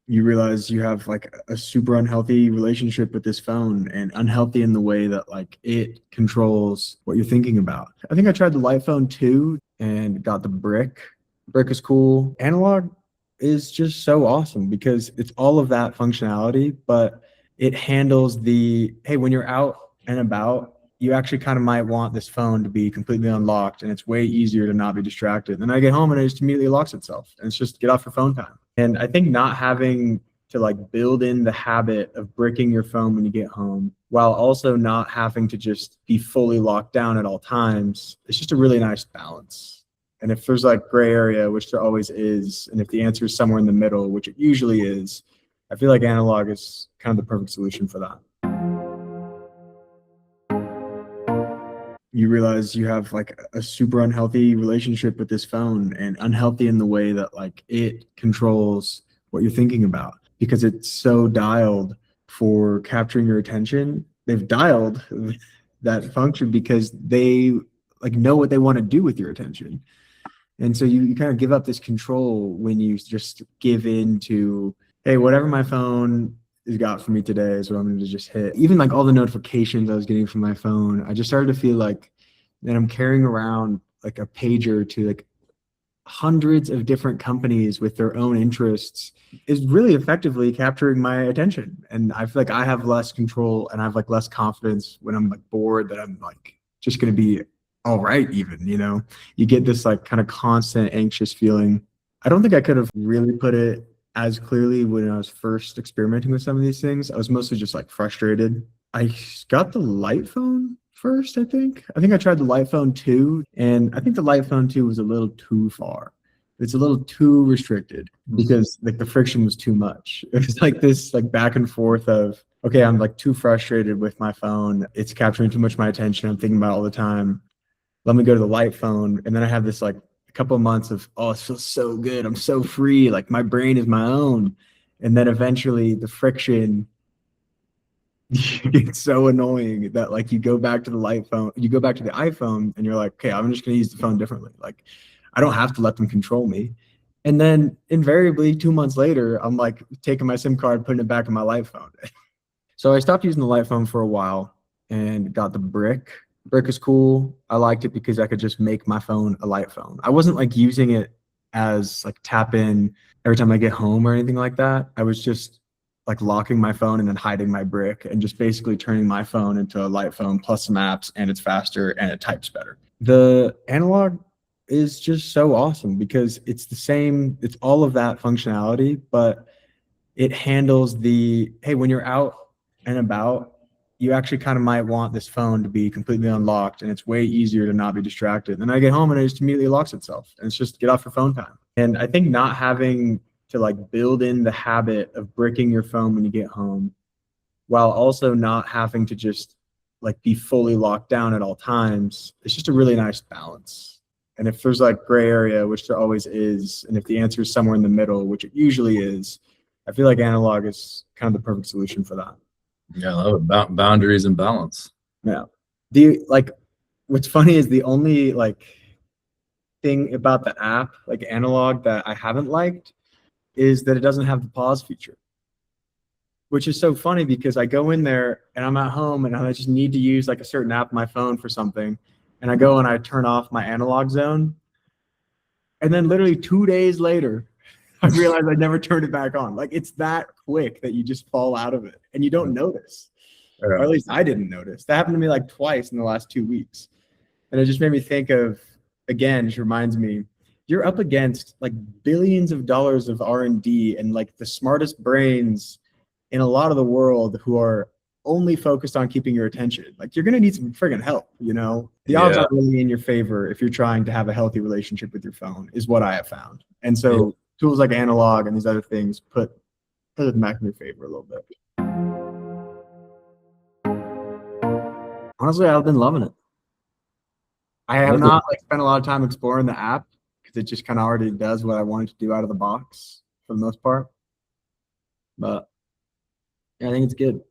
You realize you have like a super unhealthy relationship with this phone, and unhealthy in the way that like it controls what you're thinking about. I think I tried the light phone too and got the brick. Brick is cool. Analog is just so awesome because it's all of that functionality, but it handles the, hey, when you're out and about, you actually kind of might want this phone to be completely unlocked, and it's way easier to not be distracted. Then I get home and it just immediately locks itself, and it's just get off your phone time. And I think not having to like build in the habit of bricking your phone when you get home, while also not having to just be fully locked down at all times, it's just a really nice balance. And if there's like gray area, which there always is, and if the answer is somewhere in the middle, which it usually is, I feel like analog is kind of the perfect solution for that. You realize you have like a super unhealthy relationship with this phone, and unhealthy in the way that like it controls what you're thinking about because it's so dialed for capturing your attention. They've dialed that function because they like know what they want to do with your attention. And so you kind of give up this control when you just give in to, hey, whatever my phone has got for me today is what I'm going to just hit. Even like all the notifications I was getting from my phone, I just started to feel like that I'm carrying around like a pager to like hundreds of different companies with their own interests is really effectively capturing my attention. And I feel like I have less control and I have like less confidence when I'm like bored that I'm like just going to be all right, even, you get this like kind of constant anxious feeling. I don't think I could have really put it as clearly when I was first experimenting with some of these things. I was mostly just like frustrated. I got the light phone first, I think. I think I tried the light phone too, and I think the light phone too was a little too far. It's a little too restricted because like the friction was too much. It was like this like back and forth of, okay, I'm like too frustrated with my phone. It's capturing too much of my attention. I'm thinking about it all the time. Let me go to the light phone. And then I have this like a couple of months of, oh, it feels so good. I'm so free. Like my brain is my own. And then eventually the friction it's so annoying that like you go back to the light phone, you go back to the iPhone and you're like, okay, I'm just going to use the phone differently. Like I don't have to let them control me. And then invariably 2 months later, I'm like taking my SIM card, putting it back in my light phone. So I stopped using the light phone for a while and got the brick. Brick is cool. I liked it because I could just make my phone a light phone. I wasn't like using it as like tap in every time I get home or anything like that. I was just like locking my phone and then hiding my brick and just basically turning my phone into a light phone plus some apps, and it's faster and it types better. The analog is just so awesome because it's the same, it's all of that functionality, but it handles the, hey, when you're out and about, you actually kind of might want this phone to be completely unlocked, and it's way easier to not be distracted. And I get home and it just immediately locks itself, and it's just get off your phone time. And I think not having to like build in the habit of bricking your phone when you get home, while also not having to just like be fully locked down at all times, it's just a really nice balance. And if there's like gray area, which there always is, and if the answer is somewhere in the middle, which it usually is, I feel like analog is kind of the perfect solution for that. Yeah, I love it. Boundaries and balance. Yeah. Like what's funny is the only like thing about the app, like analog, that I haven't liked is that it doesn't have the pause feature, which is so funny because I go in there and I'm at home and I just need to use like a certain app on my phone for something. And I go and I turn off my analog zone. And then literally 2 days later, I realized I never turned it back on. Like it's that quick that you just fall out of it and you don't notice. Or at least I didn't notice. That happened to me like twice in the last 2 weeks. And it just made me think of, again, just reminds me, you're up against like billions of dollars of R&D and like the smartest brains in a lot of the world who are only focused on keeping your attention. Like you're going to need some friggin' help, The odds Yeah. aren't really in your favor if you're trying to have a healthy relationship with your phone is what I have found. And so tools like analog and these other things put it back in your favor a little bit. Honestly, I've been loving it. I have not like spent a lot of time exploring the app because it just kind of already does what I wanted to do out of the box for the most part. But yeah, I think it's good.